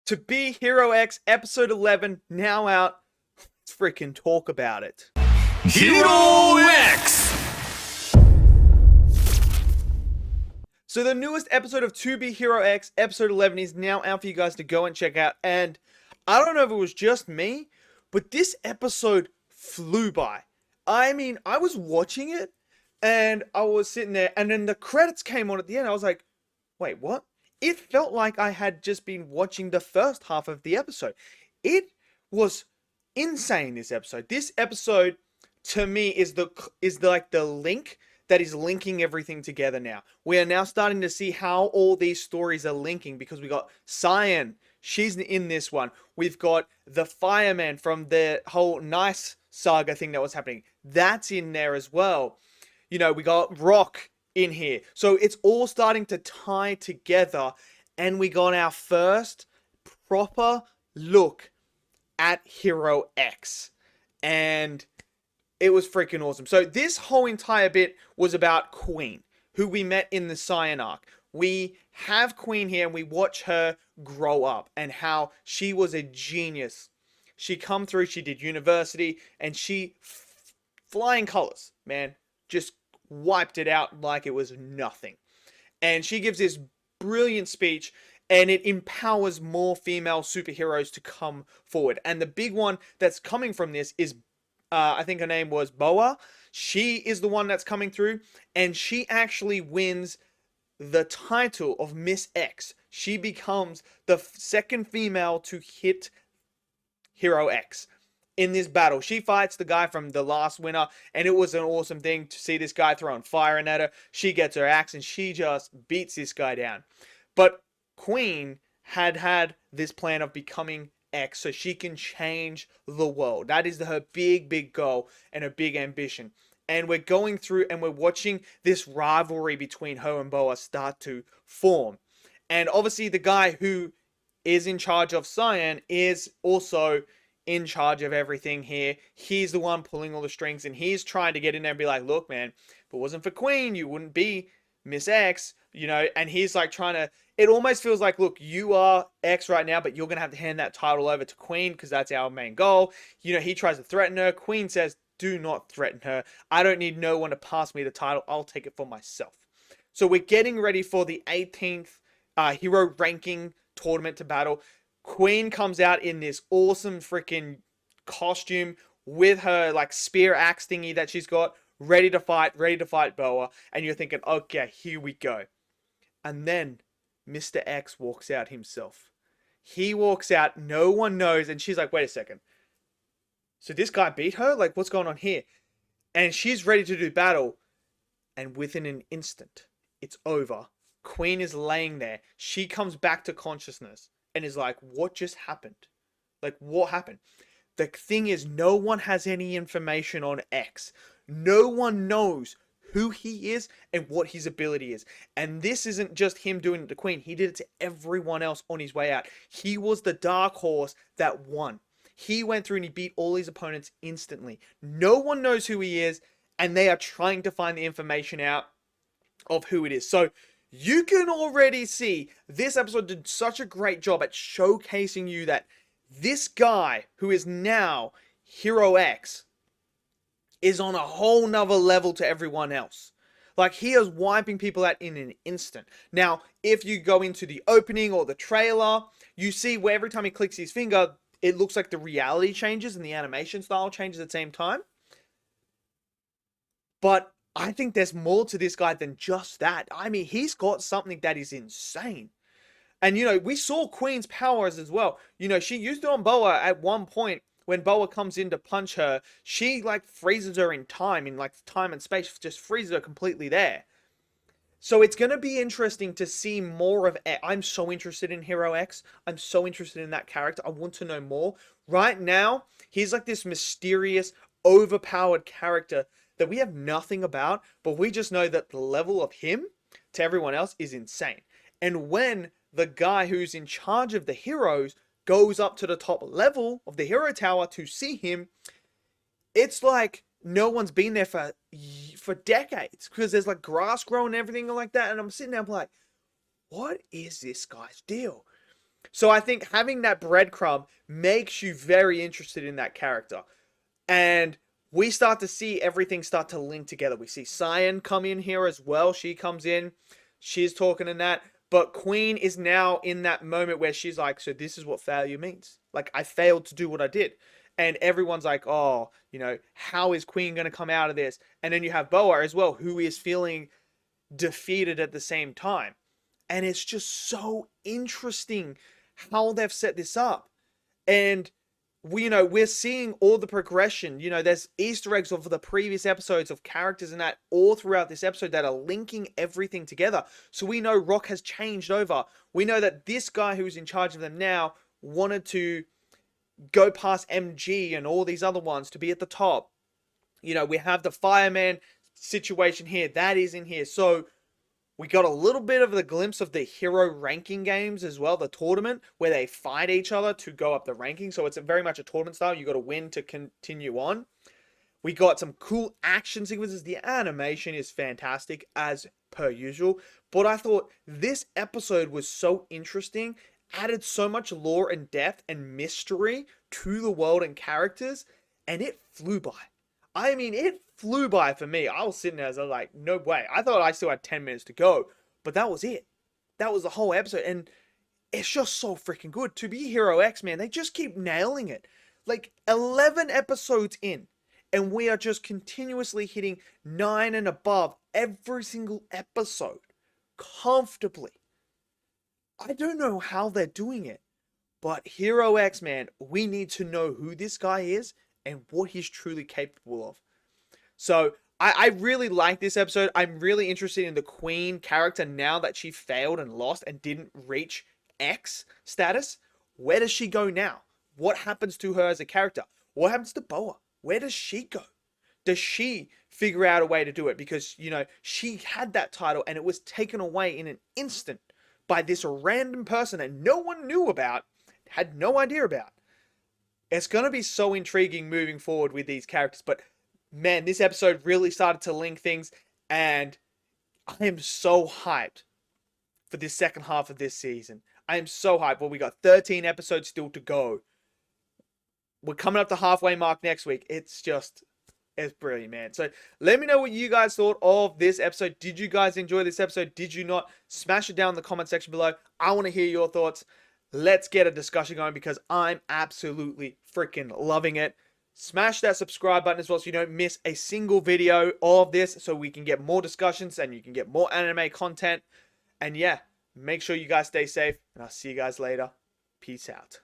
To Be Hero X episode 11 now out. Let's freaking talk about it. Hero X! So the newest episode of To Be Hero X episode 11 is now out for you guys to go and check out. And I don't know if it was just me, but this episode flew by. I mean, I was watching it and I was sitting there and then the credits came on at the end. I was like, wait, what? It felt like I had just been watching the first half of the episode. It was insane, this episode. This episode, to me, is like the link that is linking everything together now. We are now starting to see how all these stories are linking because we got Cyan. She's in this one. We've got the fireman from the whole Nice saga thing that was happening. That's in there as well. You know, we got Rock in here. So it's all starting to tie together. And we got our first proper look at Hero X. And it was freaking awesome. So this whole entire bit was about Queen, who we met in the Cyan arc. We have Queen here and we watch her grow up and how she was a genius. She come through, she did university, and she, flying colors, man, just wiped it out like it was nothing. And she gives this brilliant speech and it empowers more female superheroes to come forward. And the big one that's coming from this is I think her name was Boa. She is the one that's coming through, and she actually wins the title of Miss X. She becomes the second female to hit Hero X in this battle. She fights the guy from the last winner, and it was an awesome thing to see this guy throwing fire at her. She gets her axe, and she just beats this guy down. But Queen had this plan of becoming X so she can change the world. That is her big goal and her big ambition. And we're going through and we're watching this rivalry between her and Boa start to form. And obviously the guy who is in charge of Cyan is also in charge of everything here. He's the one pulling all the strings and he's trying to get in there and be like, look, man, if it wasn't for Queen, you wouldn't be Miss X, you know. And he's like trying to, it almost feels like, look, you are X right now, but you're going to have to hand that title over to Queen because that's our main goal. You know, he tries to threaten her. Queen says, do not threaten her. I don't need no one to pass me the title. I'll take it for myself. So we're getting ready for the 18th hero ranking tournament to battle. Queen comes out in this awesome freaking costume with her like spear axe thingy that she's got, ready to fight Boa. And you're thinking, okay, here we go. And then Mr. X walks out himself. He walks out, no one knows, and she's like, wait a second. So this guy beat her? Like, what's going on here? And she's ready to do battle. And within an instant, it's over. Queen is laying there. She comes back to consciousness and is like, what just happened? Like, what happened? The thing is, no one has any information on X. No one knows who he is and what his ability is. And this isn't just him doing it to Queen. He did it to everyone else on his way out. He was the dark horse that won. He went through and he beat all his opponents instantly. No one knows who he is, and they are trying to find the information out of who it is. So you can already see this episode did such a great job at showcasing you that this guy who is now Hero X is on a whole nother level to everyone else. Like, he is wiping people out in an instant. Now, if you go into the opening or the trailer, you see where every time he clicks his finger, it looks like the reality changes and the animation style changes at the same time. But I think there's more to this guy than just that. I mean, he's got something that is insane. And, you know, we saw Queen's powers as well. You know, she used it on Boa at one point. When Boa comes in to punch her, she like freezes her in time and space, just freezes her completely there. So it's going to be interesting to see more of X. I'm so interested in Hero X. I'm so interested in that character. I want to know more. Right now, he's like this mysterious, overpowered character that we have nothing about, but we just know that the level of him to everyone else is insane. And when the guy who's in charge of the heroes goes up to the top level of the hero tower to see him, it's like no one's been there for decades because there's like grass growing and everything like that. And I'm sitting there like, what is this guy's deal? So I think having that breadcrumb makes you very interested in that character. And we start to see everything start to link together. We see Cyan come in here as well. She comes in, she's talking in that. But Queen is now in that moment where she's like, so this is what failure means. Like, I failed to do what I did. And everyone's like, oh, how is Queen going to come out of this? And then you have Boa as well, who is feeling defeated at the same time. And it's just so interesting how they've set this up. And we're seeing all the progression. There's Easter eggs of the previous episodes of characters and that all throughout this episode that are linking everything together. So we know Rock has changed over. We know that this guy who's in charge of them now wanted to go past MG and all these other ones to be at the top. We have the fireman situation here. That is in here. So we got a little bit of the glimpse of the hero ranking games as well, the tournament, where they fight each other to go up the ranking. So it's very much a tournament style. You got to win to continue on. We got some cool action sequences. The animation is fantastic, as per usual. But I thought this episode was so interesting, added so much lore and depth and mystery to the world and characters, and it flew by. I mean, it flew by for me. I was sitting there, I was like, no way. I thought I still had 10 minutes to go, but that was it. That was the whole episode, and it's just so freaking good. To be Hero X, man, they just keep nailing it. Like, 11 episodes in, and we are just continuously hitting 9 and above every single episode. Comfortably. I don't know how they're doing it, but Hero X, man, we need to know who this guy is and what he's truly capable of. So I really like this episode. I'm really interested in the Queen character now that she failed and lost and didn't reach X status. Where does she go now? What happens to her as a character? What happens to Boa? Where does she go? Does she figure out a way to do it? Because, she had that title and it was taken away in an instant by this random person that no one knew about, had no idea about. It's going to be so intriguing moving forward with these characters. But, man, this episode really started to link things. And I am so hyped for this second half of this season. I am so hyped. Well, we got 13 episodes still to go. We're coming up to halfway mark next week. It's brilliant, man. So let me know what you guys thought of this episode. Did you guys enjoy this episode? Did you not? Smash it down in the comment section below. I want to hear your thoughts. Let's get a discussion going because I'm absolutely freaking loving it. Smash that subscribe button as well so you don't miss a single video of this so we can get more discussions and you can get more anime content. And yeah, make sure you guys stay safe and I'll see you guys later. Peace out.